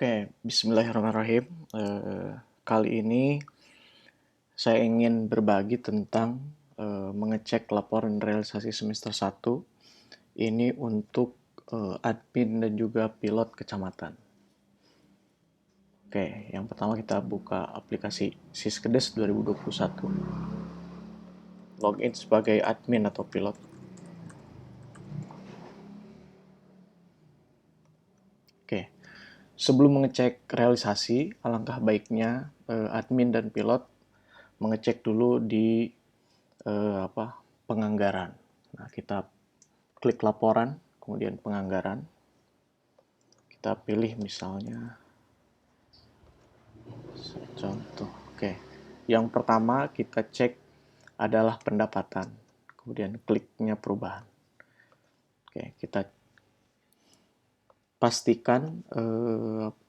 Oke, bismillahirrahmanirrahim. Kali ini saya ingin berbagi tentang mengecek laporan realisasi semester 1 ini untuk admin dan juga pilot kecamatan. Oke, yang pertama kita buka aplikasi Siskedes 2021. Login sebagai admin atau pilot. Oke, sebelum mengecek realisasi, alangkah baiknya admin dan pilot mengecek dulu di penganggaran. Nah, kita klik laporan, kemudian penganggaran. Kita pilih misalnya contoh. Oke. Yang pertama kita cek adalah pendapatan. Kemudian kliknya perubahan. Oke, kita pastikan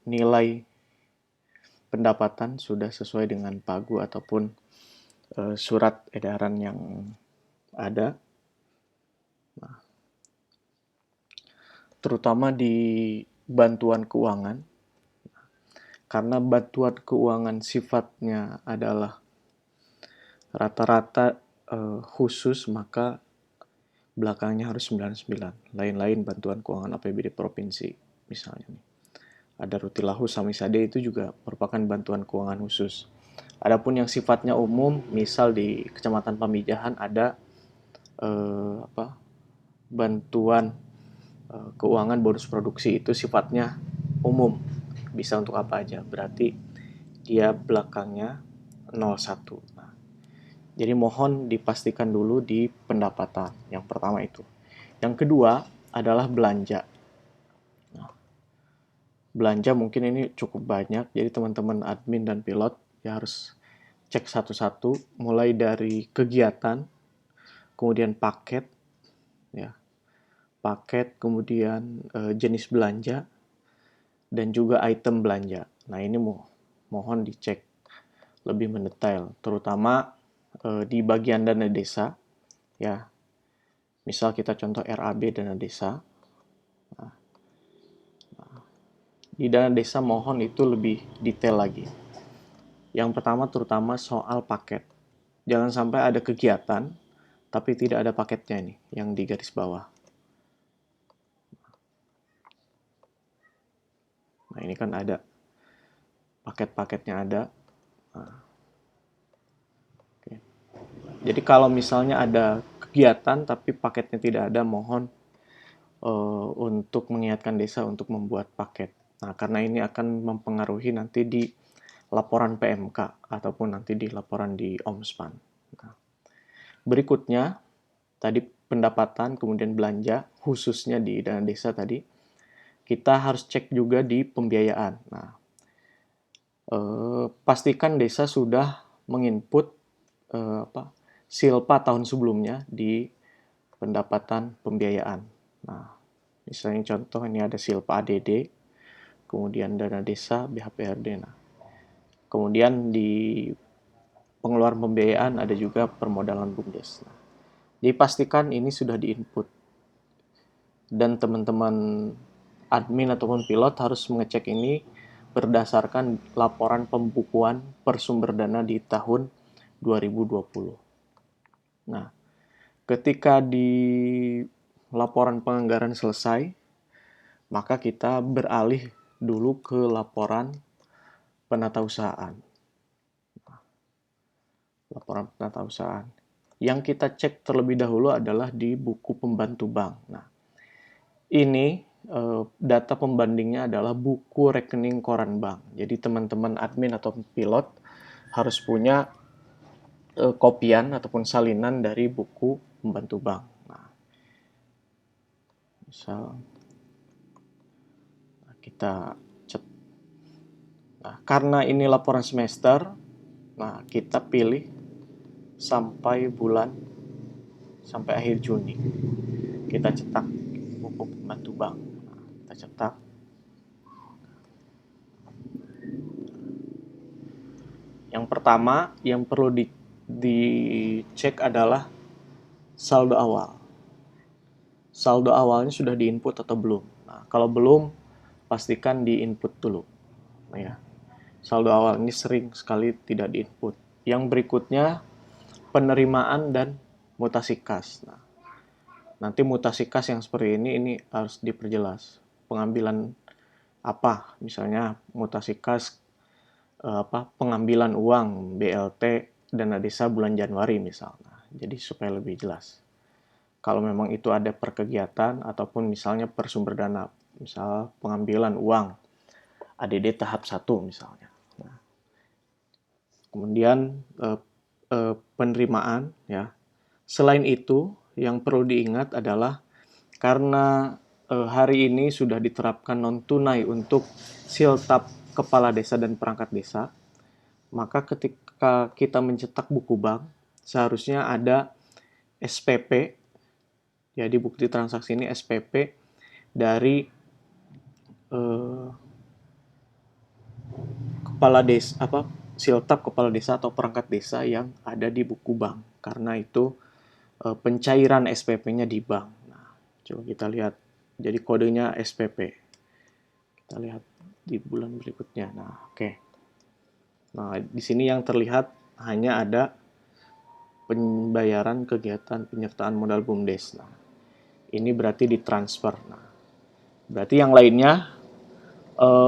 nilai pendapatan sudah sesuai dengan pagu ataupun surat edaran yang ada. Nah, terutama di bantuan keuangan, karena bantuan keuangan sifatnya adalah rata-rata khusus, maka belakangnya harus 99. Lain-lain bantuan keuangan APBD provinsi misalnya nih. Ada Rutilahu Samisade itu juga merupakan bantuan keuangan khusus. Adapun yang sifatnya umum, misal di Kecamatan Pamijahan ada bantuan keuangan bonus produksi, itu sifatnya umum, bisa untuk apa aja. Berarti dia belakangnya 01. Nah, jadi mohon dipastikan dulu di pendapatan. Yang pertama itu. Yang kedua adalah belanja. Nah, belanja mungkin ini cukup banyak, jadi teman-teman admin dan pilot ya harus cek satu-satu, mulai dari kegiatan, kemudian paket, ya, paket, kemudian jenis belanja, dan juga item belanja. Nah, ini mohon dicek lebih mendetail, terutama di bagian dana desa, ya. Misal kita contoh RAB dana desa. Di dana desa mohon itu lebih detail lagi. Yang pertama terutama soal paket. Jangan sampai ada kegiatan tapi tidak ada paketnya nih yang di garis bawah. Nah, ini kan ada paket-paketnya ada. Nah, okay. Jadi kalau misalnya ada kegiatan tapi paketnya tidak ada, mohon untuk mengingatkan desa untuk membuat paket. Nah, karena ini akan mempengaruhi nanti di laporan PMK ataupun nanti di laporan di Omspan. Nah, berikutnya, tadi pendapatan, kemudian belanja, khususnya di dana desa tadi, kita harus cek juga di pembiayaan. Nah, pastikan desa sudah menginput silpa tahun sebelumnya di pendapatan pembiayaan. Nah, misalnya contoh ini ada silpa ADD, kemudian dana desa BHPRD. Nah, kemudian di pengeluaran pembiayaan ada juga permodalan BUMDes. Nah, dipastikan ini sudah diinput. Dan teman-teman admin ataupun pilot harus mengecek ini berdasarkan laporan pembukuan per sumber dana di tahun 2020. Nah, ketika di laporan penganggaran selesai, maka kita beralih dulu ke laporan penatausahaan. Laporan penatausahaan. Yang kita cek terlebih dahulu adalah di buku pembantu bank. Nah, ini data pembandingnya adalah buku rekening koran bank. Jadi teman-teman admin atau pilot harus punya kopian ataupun salinan dari buku pembantu bank. Nah, misal kita cet. Nah, karena ini laporan semester, nah kita pilih sampai akhir Juni. Kita cetak buku pembantu bank. Nah, kita cetak. Yang pertama yang perlu dicek adalah saldo awal. Saldo awalnya sudah diinput atau belum? Nah, kalau belum, pastikan di-input dulu. ya. Saldo awal ini sering sekali tidak diinput. Yang berikutnya penerimaan dan mutasi kas. Nah, nanti mutasi kas yang seperti ini harus diperjelas. Pengambilan apa? Misalnya mutasi kas pengambilan uang BLT dana desa bulan Januari misalnya. Jadi supaya lebih jelas. Kalau memang itu ada per kegiatan ataupun misalnya per sumber dana, misal pengambilan uang ADD tahap 1 misalnya. Nah, kemudian penerimaan ya. Selain itu, yang perlu diingat adalah karena hari ini sudah diterapkan non tunai untuk siltap kepala desa dan perangkat desa, maka ketika kita mencetak buku bank, seharusnya ada SPP, jadi bukti transaksi ini SPP dari kepala desa siltap kepala desa atau perangkat desa yang ada di buku bank, karena itu pencairan SPP-nya di bank. Nah, coba kita lihat. Jadi kodenya SPP. Kita lihat di bulan berikutnya. Nah, oke. Nah, di sini yang terlihat hanya ada pembayaran kegiatan penyertaan modal BUMDes. Nah, ini berarti ditransfer. Nah, berarti yang lainnya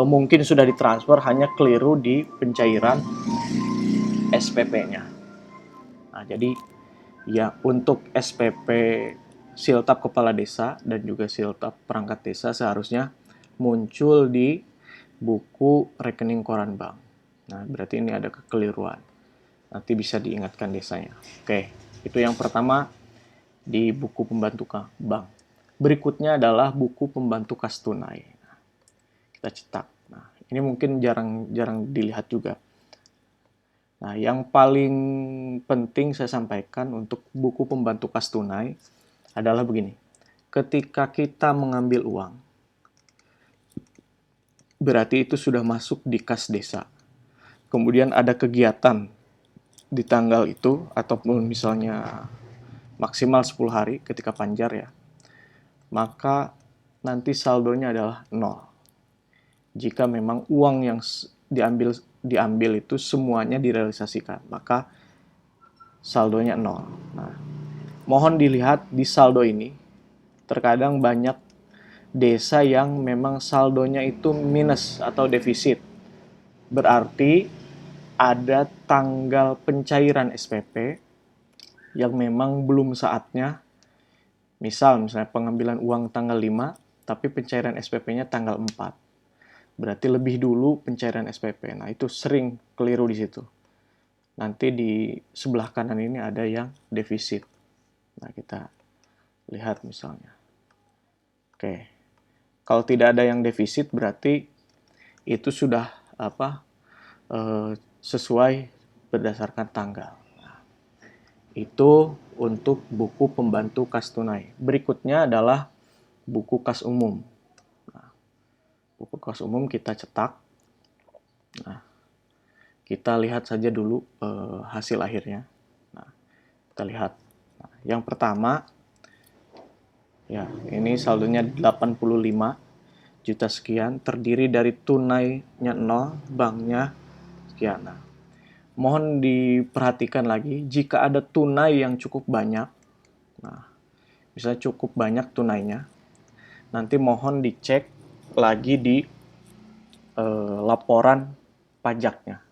mungkin sudah ditransfer, hanya keliru di pencairan SPP-nya. Nah, jadi ya untuk SPP siltap kepala desa dan juga siltap perangkat desa seharusnya muncul di buku rekening koran bank. Nah, berarti ini ada kekeliruan. Nanti bisa diingatkan desanya. Oke, itu yang pertama di buku pembantu bank. Berikutnya adalah buku pembantu kas tunai. Nah, kita cetak. Nah, ini mungkin jarang dilihat juga. Nah, yang paling penting saya sampaikan untuk buku pembantu kas tunai adalah begini. Ketika kita mengambil uang, berarti itu sudah masuk di kas desa. Kemudian ada kegiatan di tanggal itu, ataupun misalnya maksimal 10 hari ketika panjar ya, maka nanti saldonya adalah 0. Jika memang uang yang diambil itu semuanya direalisasikan, maka saldonya 0. Nah, mohon dilihat di saldo ini, terkadang banyak desa yang memang saldonya itu minus atau defisit. Berarti ada tanggal pencairan SPP yang memang belum saatnya. Misalnya pengambilan uang tanggal 5, tapi pencairan SPP-nya tanggal 4. Berarti lebih dulu pencairan SPP. Nah, itu sering keliru di situ. Nanti di sebelah kanan ini ada yang defisit. Nah, kita lihat misalnya. Oke. Kalau tidak ada yang defisit berarti itu sudah sesuai berdasarkan tanggal. Nah, itu untuk buku pembantu kas tunai. Berikutnya adalah buku kas umum. Nah, buku kas umum kita cetak. Nah, kita lihat saja dulu hasil akhirnya. Nah, kita lihat. Nah, yang pertama, ya ini saldonya 85 juta sekian, terdiri dari tunainya 0, banknya sekian. Nah, mohon diperhatikan lagi, jika ada tunai yang cukup banyak, nah, misalnya cukup banyak tunainya, nanti mohon dicek lagi di laporan pajaknya.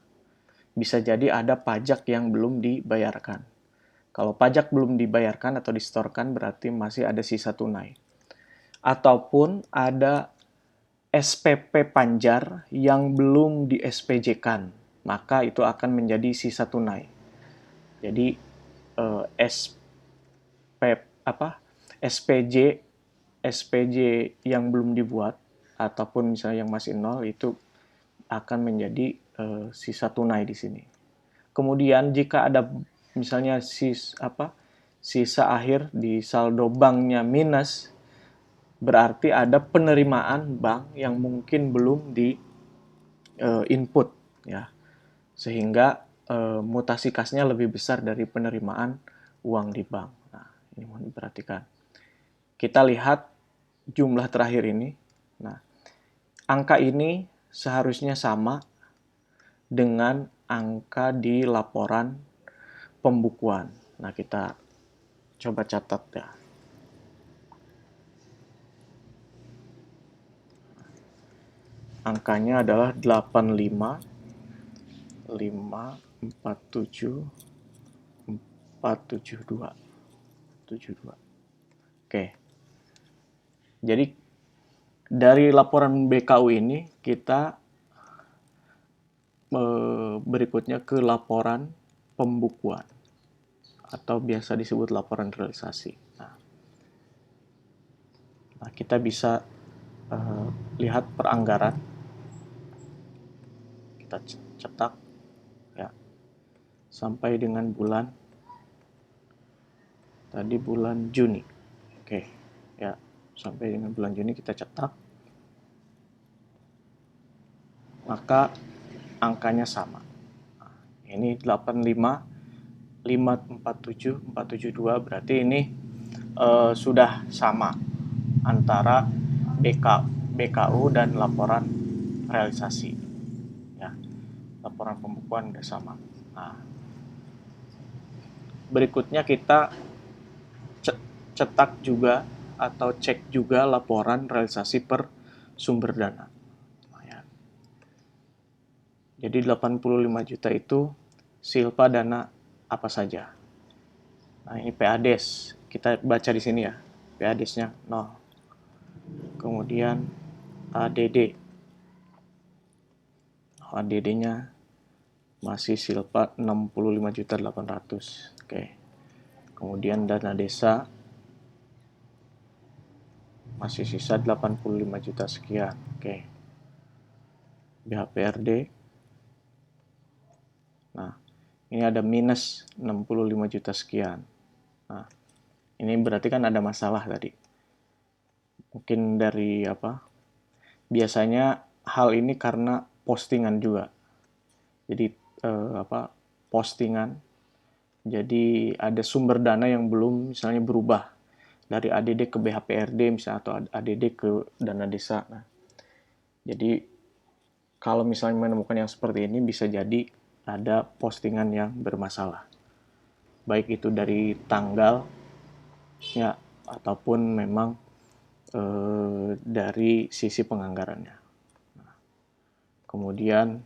Bisa jadi ada pajak yang belum dibayarkan. Kalau pajak belum dibayarkan atau disetorkan berarti masih ada sisa tunai. Ataupun ada SPP Panjar yang belum di SPJ-kan, maka itu akan menjadi sisa tunai. Jadi SPJ SPJ yang belum dibuat ataupun misalnya yang masih 0 itu akan menjadi sisa tunai di sini. Kemudian jika ada misalnya sisa akhir di saldo banknya minus, berarti ada penerimaan bank yang mungkin belum di input ya, sehingga mutasi kasnya lebih besar dari penerimaan uang di bank. Nah, ini mohon diperhatikan. Kita lihat jumlah terakhir ini. Nah, angka ini seharusnya sama dengan angka di laporan pembukuan. Nah, kita coba catat ya. Angkanya adalah 85 547 472 72. Oke. Jadi dari laporan BKU ini kita berikutnya ke laporan pembukuan atau biasa disebut laporan realisasi. Nah, kita bisa lihat peranggaran. Kita cetak ya sampai dengan bulan tadi bulan Juni. Oke, ya sampai dengan bulan Juni kita cetak. Maka angkanya sama. Nah, ini 85 547 472 berarti ini sudah sama antara BKU dan laporan realisasi. Ya, laporan pembukuan sudah sama. Nah, berikutnya kita cetak juga atau cek juga laporan realisasi per sumber dana. Jadi 85 juta itu silpa dana apa saja. Nah, ini PADES. Kita baca di sini ya. PADES-nya 0. Kemudian ADD. ADD-nya masih silpa 65.800.000. Oke. Kemudian dana desa masih sisa 85 juta sekian. Oke. BHPRD. Nah, ini ada minus 65 juta sekian. Nah, ini berarti kan ada masalah tadi. Mungkin dari apa? Biasanya hal ini karena postingan juga. Jadi postingan. Jadi ada sumber dana yang belum misalnya berubah dari ADD ke BHPRD misalnya atau ADD ke dana desa. Nah, jadi kalau misalnya menemukan yang seperti ini bisa jadi ada postingan yang bermasalah. Baik itu dari tanggal ya ataupun memang dari sisi penganggarannya. Nah, kemudian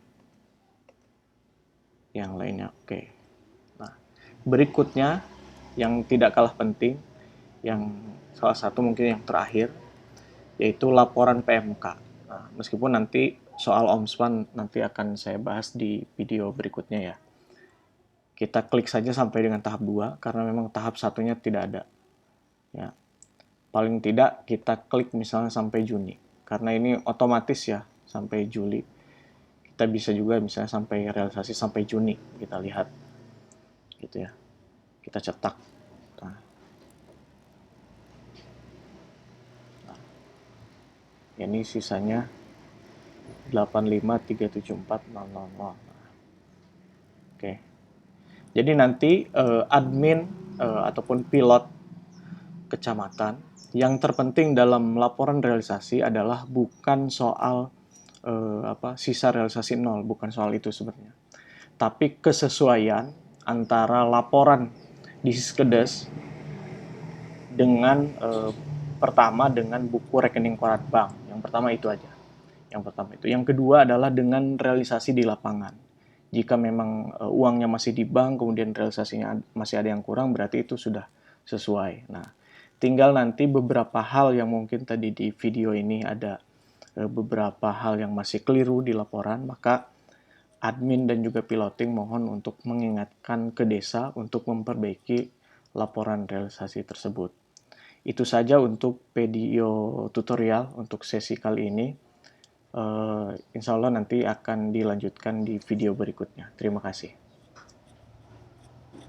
yang lainnya, oke. Nah, berikutnya yang tidak kalah penting, yang salah satu mungkin yang terakhir, yaitu laporan PMK. Nah, meskipun nanti soal Omspan nanti akan saya bahas di video berikutnya ya. Kita klik saja sampai dengan tahap 2, karena memang tahap satunya tidak ada. Ya. Paling tidak kita klik misalnya sampai Juni, karena ini otomatis ya sampai Juli. Kita bisa juga misalnya sampai realisasi sampai Juni, kita lihat gitu ya. Kita cetak. Nah, ini sisanya 85374000. Oke. Jadi nanti admin ataupun pilot kecamatan yang terpenting dalam laporan realisasi adalah bukan soal sisa realisasi 0, bukan soal itu sebenarnya. Tapi kesesuaian antara laporan di Siskedes dengan pertama dengan buku rekening koran bank. Yang pertama itu aja. Yang kedua adalah dengan realisasi di lapangan. Jika memang uangnya masih di bank, kemudian realisasinya masih ada yang kurang, berarti itu sudah sesuai. Nah, tinggal nanti beberapa hal yang mungkin tadi di video ini ada beberapa hal yang masih keliru di laporan, maka admin dan juga piloting mohon untuk mengingatkan ke desa untuk memperbaiki laporan realisasi tersebut. Itu saja untuk video tutorial untuk sesi kali ini. Insya Allah nanti akan dilanjutkan di video berikutnya. Terima kasih.